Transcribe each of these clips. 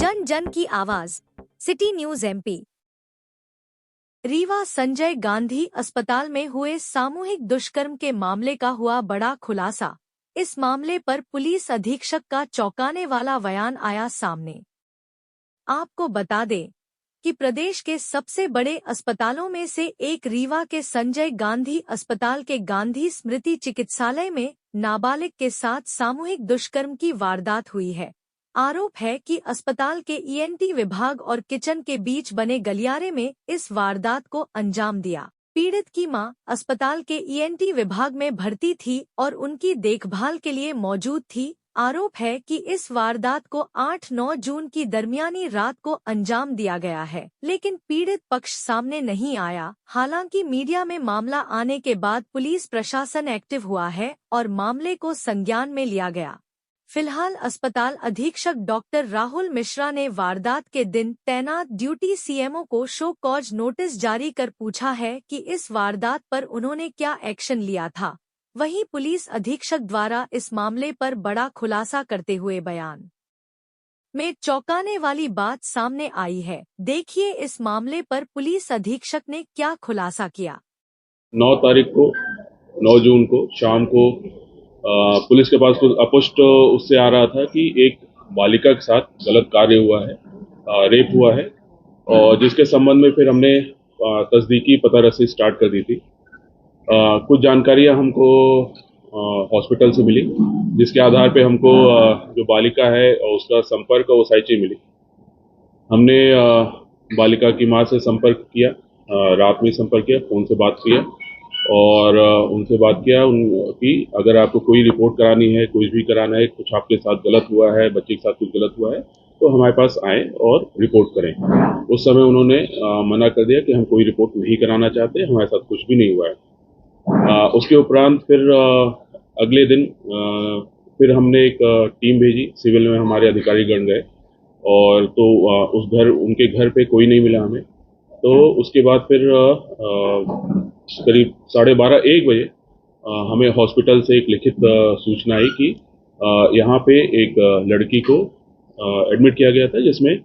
जन जन की आवाज, city news MP. Rewa Sanjay Gandhi अस्पताल में हुए सामूहिक दुष्कर्म के मामले का हुआ बड़ा खुलासा। इस मामले पर पुलिस अधीक्षक का चौंकाने वाला बयान आया सामने। आपको बता दें कि प्रदेश के सबसे बड़े अस्पतालों में से एक रीवा के संजय गांधी अस्पताल के गांधी स्मृति चिकित्सालय में नाबालिग के साथ सामूहिक दुष्कर्म की वारदात हुई है। आरोप है कि अस्पताल के ईएनटी विभाग और किचन के बीच बने गलियारे में इस वारदात को अंजाम दिया। पीड़ित की मां अस्पताल के ईएनटी विभाग में भर्ती थी और उनकी देखभाल के लिए मौजूद थी। आरोप है कि इस वारदात को 8-9 जून की दरमियानी रात को अंजाम दिया गया है, लेकिन पीड़ित पक्ष सामने नहीं आया। हालांकि मीडिया में मामला आने के बाद पुलिस प्रशासन एक्टिव हुआ है और मामले को संज्ञान में लिया गया। फिलहाल अस्पताल अधीक्षक डॉक्टर राहुल मिश्रा ने वारदात के दिन तैनात ड्यूटी सीएमओ को शो कॉज नोटिस जारी कर पूछा है कि इस वारदात पर उन्होंने क्या एक्शन लिया था। वहीं पुलिस अधीक्षक द्वारा इस मामले पर बड़ा खुलासा करते हुए बयान में चौंकाने वाली बात सामने आई है। देखिए इस मामले पर पुलिस अधीक्षक ने क्या खुलासा किया। 9 तारीख को 9 जून को शाम को पुलिस के पास कुछ अपुष्ट उससे आ रहा था कि एक बालिका के साथ गलत कार्य हुआ है, रेप हुआ है, और जिसके संबंध में फिर हमने तस्दीकी पता रसी स्टार्ट कर दी थी। कुछ जानकारियां हमको हॉस्पिटल से मिली, जिसके आधार पे हमको जो बालिका है उसका संपर्क और ओसाइची मिली। हमने बालिका की मां से संपर्क किया, रात में संपर्क किया, फोन से बात किया और उनसे बात किया कि अगर आपको कोई रिपोर्ट करानी है, कुछ भी कराना है, कुछ आपके साथ गलत हुआ है, बच्चे के साथ कुछ गलत हुआ है, तो हमारे पास आएँ और रिपोर्ट करें। उस समय उन्होंने मना कर दिया कि हम कोई रिपोर्ट नहीं कराना चाहते, हमारे साथ कुछ भी नहीं हुआ है। उसके उपरांत फिर अगले दिन फिर हमने एक टीम भेजी, सिविल में हमारे अधिकारीगण गए और तो उनके घर पे कोई नहीं मिला हमें। तो उसके बाद फिर करीब 12:30-1 बजे हमें हॉस्पिटल से एक लिखित सूचना आई कि यहाँ पे एक लड़की को एडमिट किया गया था, जिसमें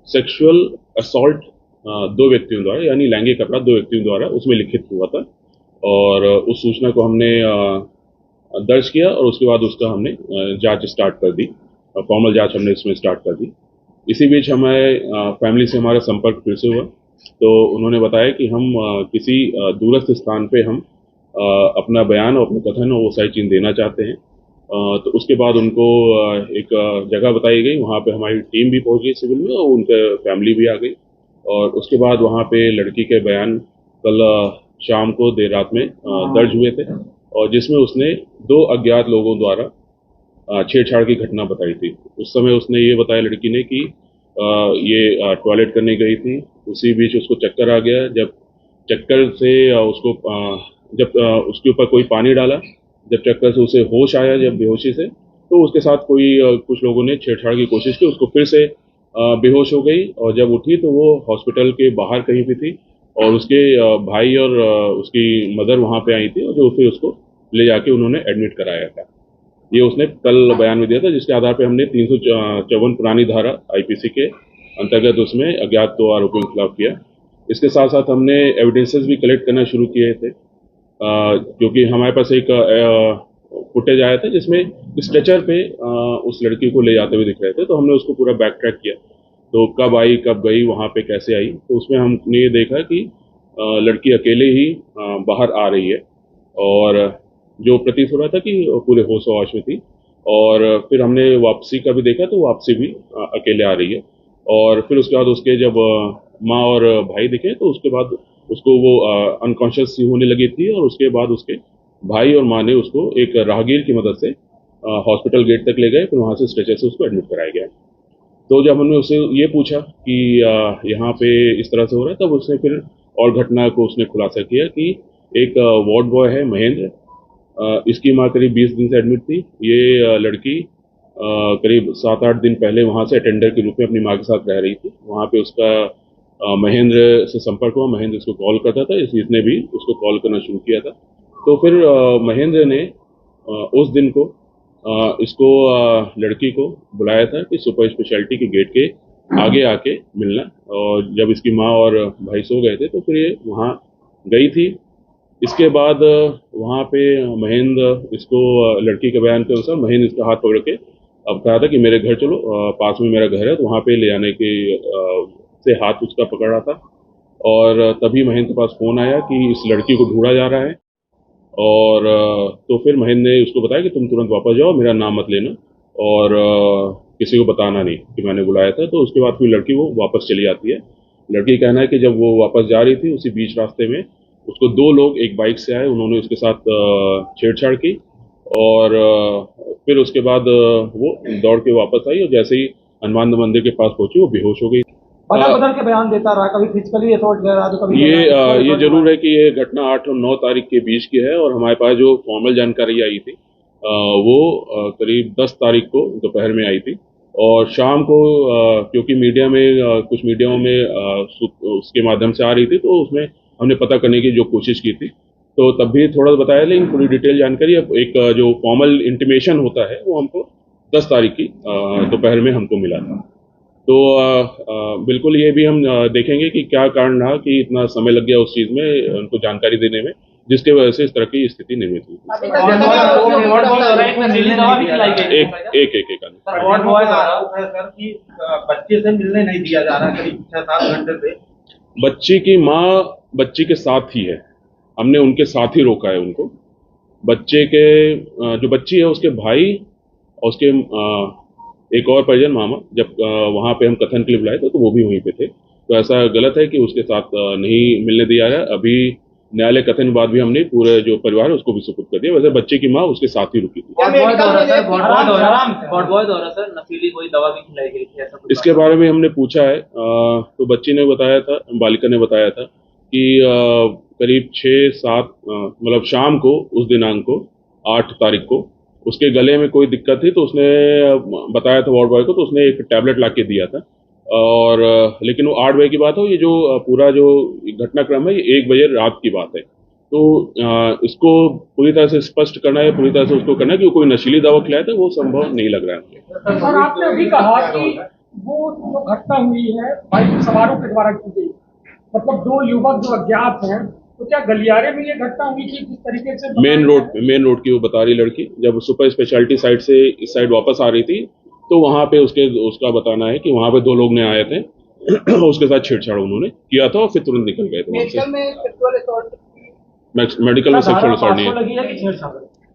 सेक्सुअल असॉल्ट 2 व्यक्तियों द्वारा, यानी लैंगिक अपराध 2 व्यक्तियों द्वारा उसमें लिखित हुआ था। और उस सूचना को हमने दर्ज किया और उसके बाद उसका हमने जांच स्टार्ट कर दी, फॉर्मल जांच हमने इसमें स्टार्ट कर दी। इसी बीच हमारे फैमिली से हमारा संपर्क फिर से हुआ, तो उन्होंने बताया कि हम किसी दूरस्थ स्थान पे हम अपना बयान और अपना कथन और वो सारी चीज़ देना चाहते हैं। तो उसके बाद उनको एक जगह बताई गई, वहाँ पे हमारी टीम भी पहुँच गई सिविल में और उनके फैमिली भी आ गई। और उसके बाद वहाँ पे लड़की के बयान कल शाम को देर रात में दर्ज हुए थे, और जिसमें उसने 2 अज्ञात लोगों द्वारा छेड़छाड़ की घटना बताई थी। उस समय उसने ये बताया लड़की ने कि ये टॉयलेट करने गई थी, उसी बीच उसको चक्कर आ गया। जब चक्कर से उसको जब उसके ऊपर कोई पानी डाला, जब चक्कर से उसे होश आया, जब बेहोशी से, तो उसके साथ कुछ लोगों ने छेड़छाड़ की कोशिश की, उसको फिर से बेहोश हो गई। और जब उठी तो वो हॉस्पिटल के बाहर कहीं भी थी और उसके भाई और उसकी मदर वहाँ पे आई थी, और जो फिर उसको ले जाके उन्होंने एडमिट कराया था। ये उसने कल बयान में दिया था, जिसके आधार पे हमने 354 पुरानी धारा आईपीसी के अंतर्गत उसमें अज्ञात 2 आरोपियों के खिलाफ किया। इसके साथ साथ हमने एविडेंसेस भी कलेक्ट करना शुरू किए थे, क्योंकि हमारे पास एक फुटेज आया था जिसमें स्ट्रेचर पे उस लड़की को ले जाते हुए दिख रहे थे, तो हमने उसको पूरा बैक ट्रैक किया। तो कब आई, कब गई, वहाँ पे कैसे आई, तो उसमें हमने ये देखा कि लड़की अकेले ही बाहर आ रही है और जो प्रतीत हो रहा था कि पूरे होश आवाश में थी। और फिर हमने वापसी का भी देखा, तो वापसी भी अकेले आ रही है। और फिर उसके बाद उसके जब माँ और भाई दिखे, तो उसके बाद उसको वो अनकॉन्शियस सी होने लगी थी, और उसके बाद उसके भाई और माँ ने उसको एक राहगीर की मदद से हॉस्पिटल गेट तक ले गए, फिर वहाँ से स्ट्रेचर से उसको एडमिट कराया गया। तो जब हमने उससे ये पूछा कि यहाँ पे इस तरह से हो रहा है, तब उसने फिर और घटना को उसने खुलासा किया कि एक वार्ड बॉय है महेंद्र, इसकी माँ करीब 20 दिन से एडमिट थी। ये लड़की करीब 7-8 दिन पहले वहाँ से अटेंडर के रूप में अपनी माँ के साथ रह रही थी। वहाँ पे उसका महेंद्र से संपर्क हुआ, महेंद्र इसको कॉल करता था, इसने भी उसको कॉल करना शुरू किया था। तो फिर महेंद्र ने उस दिन को इसको लड़की को बुलाया था कि सुपर स्पेशलिटी के गेट के आगे आके मिलना। और जब इसकी माँ और भाई सो गए थे तो फिर ये वहाँ गई थी। इसके बाद वहाँ पे महेंद्र इसको लड़की के बयान के अनुसार महेंद्र इसका हाथ पकड़ के अब कहा था कि मेरे घर चलो, पास में मेरा घर है, तो वहाँ पे ले जाने के से हाथ उसका पकड़ रहा था। और तभी महेंद्र के पास फ़ोन आया कि इस लड़की को ढूंढा जा रहा है। और तो फिर महेंद्र ने उसको बताया कि तुम तुरंत वापस जाओ, मेरा नाम मत लेना और किसी को बताना नहीं कि मैंने बुलाया था। तो उसके बाद फिर लड़की वो वापस चली जाती है। लड़की का कहना है कि जब वो वापस जा रही थी उसी बीच रास्ते में उसको दो लोग एक बाइक से आए, उन्होंने उसके साथ छेड़छाड़ की और फिर उसके बाद वो दौड़ के वापस आई और जैसे ही हनुमान मंदिर के पास पहुंची वो बेहोश हो गई। बदल बदल के बयान देता रहा, कभी फिजिकली असॉल्ट कर रहा तो कभी ये जरूर है कि ये घटना 8 और 9 तारीख के बीच की है। और हमारे पास जो फॉर्मल जानकारी आई थी वो करीब 10 तारीख को दोपहर में आई थी। और शाम को क्योंकि मीडिया में कुछ मीडियाओं में उसके माध्यम से आ रही थी तो उसमें हमने पता करने की जो कोशिश की थी तो तब भी थोड़ा बताया, लेकिन पूरी डिटेल जानकारी अब एक जो फॉर्मल इंटीमेशन होता है वो हमको 10 तारीख की दोपहर में हमको मिला था। तो बिल्कुल ये भी हम देखेंगे कि क्या कारण रहा कि इतना समय लग गया उस चीज़ में उनको जानकारी देने में, जिसके वजह से इस तरह की स्थिति निर्मित हुई। बच्चे से मिलने नहीं दिया जा रहा करीब 6-7 घंटे से। बच्ची की माँ बच्ची के साथ ही है, हमने उनके साथ ही रोका है उनको। बच्चे के जो बच्ची है उसके भाई और उसके एक और परिजन मामा जब वहाँ पे हम कथन के लिए बुलाए थे तो वो भी वहीं पे थे। तो ऐसा गलत है कि उसके साथ नहीं मिलने दिया है। अभी न्यायालय कथन के बाद भी हमने पूरे जो परिवार है उसको भी सुपुर्द कर दिया। वैसे बच्चे की माँ उसके साथ ही रुकी थी। इसके बारे में हमने पूछा है तो बच्ची ने बताया था, बालिका ने बताया था कि करीब 6-7 मतलब शाम को उस दिनांक को 8 तारीख को उसके गले में कोई दिक्कत थी तो उसने बताया था वार्ड बॉय को, तो उसने एक टैबलेट ला के दिया था। और लेकिन वो 8 बजे की बात हो, ये जो पूरा जो घटनाक्रम है ये 1 बजे रात की बात है। तो इसको पूरी तरह से स्पष्ट करना है, पूरी तरह से उसको करना है कि वो कोई नशीली दवा खिलाया था वो संभव नहीं लग रहा है मुझे। सर आपने अभी कहा कि वो जो घटना हुई है बाइक सवारों के द्वारा की गई, मतलब 2 युवक जो अज्ञात हैं, तो क्या गलियारे में ये घटना हुई थी किस तरीके से? मेन रोड की वो बता रही लड़की जब सुपर स्पेशलिटी साइड से इस साइड वापस आ रही थी तो वहां पे उसका बताना है कि वहां पे 2 लोग ने आए थे उसके साथ छेड़छाड़ उन्होंने किया था और फिर तुरंत निकल गए थे। मेडिकल में सेक्सुअल असॉल्ट नहीं है,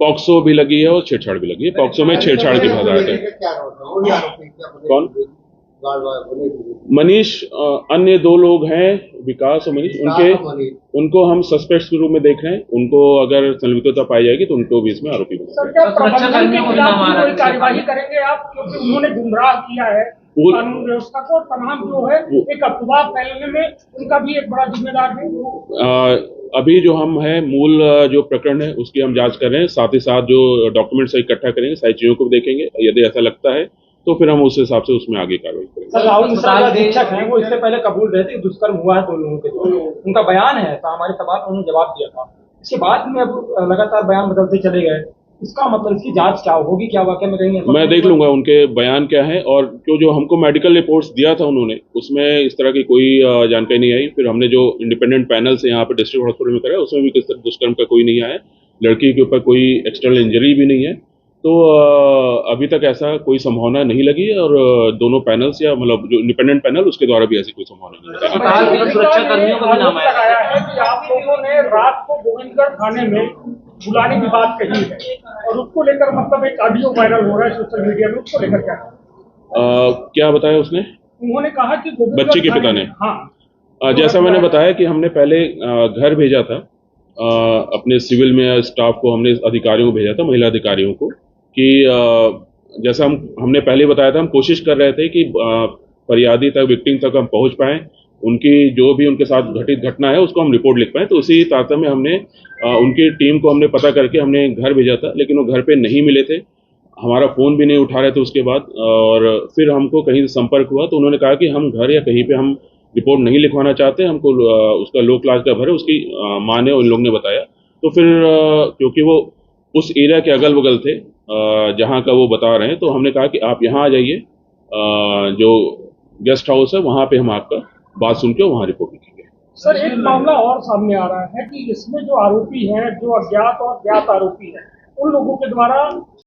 पॉक्सो भी लगी है और छेड़छाड़ भी लगी है। पॉक्सो में छेड़छाड़ की बात आया है। कौन? मनीष, अन्य 2 लोग हैं विकास और मनीष, उनको हम सस्पेक्ट के रूप में देख रहे हैं। उनको अगर संलिप्तता पाई जाएगी तो उनको भी इसमें आरोपी कार्यवाही करेंगे आप, क्योंकि उन्होंने गुमराह किया है कानून व्यवस्था को, तमाम जो है एक अफवाह फैलने में उनका भी एक बड़ा जिम्मेदार है। अभी जो हम है मूल जो प्रकरण है उसकी हम जांच कर रहे हैं, साथ ही साथ जो डॉक्यूमेंट्स इकट्ठा करेंगे, सारी चीजों को देखेंगे। यदि ऐसा लगता है तो फिर हम उस हिसाब से उसमें आगे कार्रवाई करेंगे। सर राहुल मिश्रा अधीक्षक हैं, वो इससे पहले कबूल रहे थे दुष्कर्म हुआ है 2 लोगों के द्वारा, उनका बयान है तो हमारे सवाल पर उन्होंने जवाब दिया था। इसके बाद में अब लगातार बयान बदलते चले गए, इसका मतलब इसकी जांच क्या होगी, क्या वाकई में कहीं? मैं देख लूंगा उनके बयान क्या है और जो हमको मेडिकल रिपोर्ट्स दिया था उन्होंने उसमें इस तरह की कोई जानकारी नहीं आई। फिर हमने जो इंडिपेंडेंट पैनल से यहाँ पे डिस्ट्रिक्ट हॉस्पिटल में कराया उसमें भी किस तरह दुष्कर्म का कोई नहीं आया, लड़की के ऊपर कोई एक्सटर्नल इंजरी भी नहीं है। तो अभी तक ऐसा कोई संभावना नहीं लगी है और दोनों पैनल्स या मतलब जो इंडिपेंडेंट पैनल उसके द्वारा भी ऐसी कोई संभावना नहीं लगी। सुरक्षा कर्मियों का भी नाम आया है कि आप लोगों ने रात को गोविंदगढ़ थाने में बुलाने की बात कही है और उसको लेकर मतलब एक ऑडियो वायरल हो रहा है सोशल मीडिया में, उसको लेकर क्या बताया उसने? उन्होंने कहा कि बच्चे के पिता ने, हाँ जैसा मैंने बताया कि हमने पहले घर भेजा था अपने सिविल में स्टाफ को, हमने अधिकारियों को भेजा था, महिला अधिकारियों को, कि जैसा हमने पहले बताया था हम कोशिश कर रहे थे कि फरियादी तक, विक्टिम तक हम पहुंच पाएं, उनकी जो भी उनके साथ घटित घटना है उसको हम रिपोर्ट लिख पाएं। तो उसी तारतम्य में हमने उनकी टीम को हमने पता करके हमने घर भेजा था, लेकिन वो घर पे नहीं मिले थे, हमारा फ़ोन भी नहीं उठा रहे थे उसके बाद। और फिर हमको कहीं से संपर्क हुआ तो उन्होंने कहा कि हम घर या कहीं पे हम रिपोर्ट नहीं लिखवाना चाहते, हमको उसका लोक लाज का भर है, उसकी माँ ने उन लोगों ने बताया। तो फिर क्योंकि वो उस एरिया के अगल बगल थे जहाँ का वो बता रहे हैं, तो हमने कहा कि आप यहाँ आ जाइए, जो गेस्ट हाउस है, वहां पे हम आपका बात सुन के वहां रिपोर्ट लिखेंगे। सर एक मामला और सामने आ रहा है कि इसमें जो आरोपी हैं, जो अज्ञात और ज्ञात आरोपी हैं, उन लोगों के द्वारा